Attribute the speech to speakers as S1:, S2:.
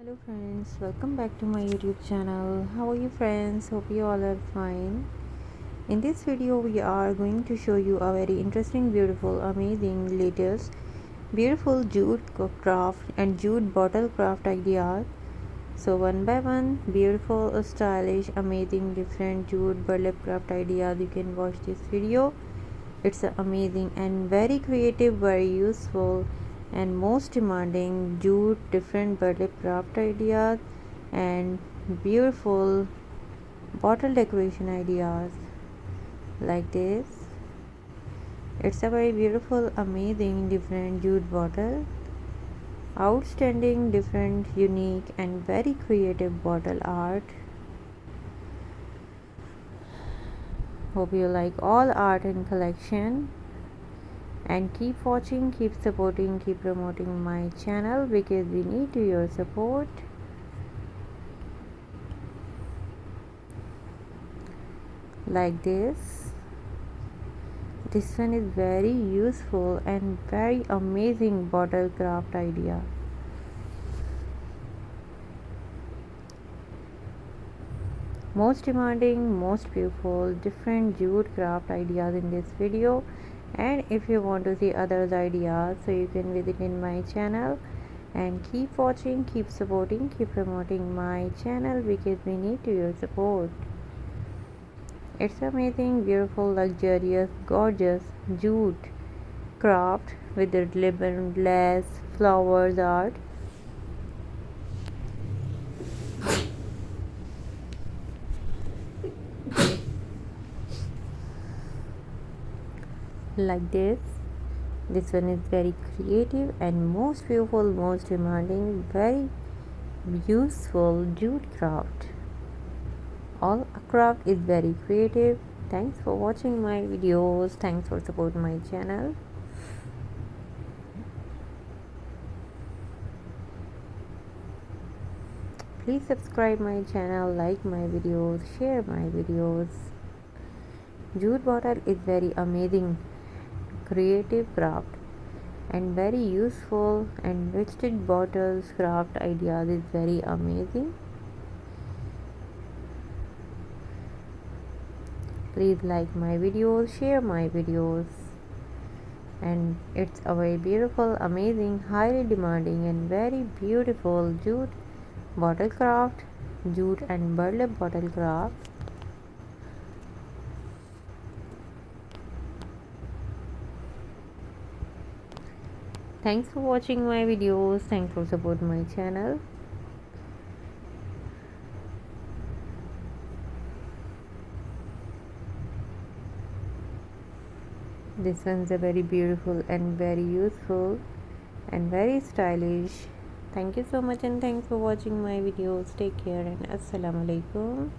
S1: Hello friends, welcome back to my YouTube channel. How are you friends? Hope you all are fine. In this video we are going to show you a very interesting, beautiful, amazing, latest, beautiful jute craft and jute bottle craft ideas. So one by one, beautiful, stylish, amazing, different jute burlap craft ideas. You can watch this video. It's amazing and very creative, very useful and most demanding jute different burlap craft ideas and beautiful bottle decoration ideas like this. It's a very beautiful, amazing, different jute bottle. Outstanding, different, unique and very creative bottle art. Hope you like all art and collection. And keep watching, keep supporting, keep promoting my channel because we need your support. Like this one is very useful and very amazing bottle craft idea. Most demanding, most beautiful, different jute craft ideas in this video. And if you want to see others ideas, so you can visit in my channel and keep watching, keep supporting, keep promoting my channel because we need your support. It's amazing, beautiful, luxurious, gorgeous jute craft with the limitless flowers art. Like this one is very creative and most beautiful, most demanding, very useful jute craft. All craft is very creative. Thanks for watching my videos. Thanks for supporting my channel. Please subscribe my channel, like my videos, share my videos. Jute bottle is very amazing, creative craft and very useful, and wasted bottles craft ideas is very amazing. Please like my videos, share my videos. And it's a very beautiful, amazing, highly demanding and very beautiful jute bottle craft, jute and burlap bottle craft. Thanks for watching my videos. Thanks for supporting my channel. This one's a very beautiful and very useful and very stylish. Thank you so much and thanks for watching my videos. Take care and assalamu alaikum.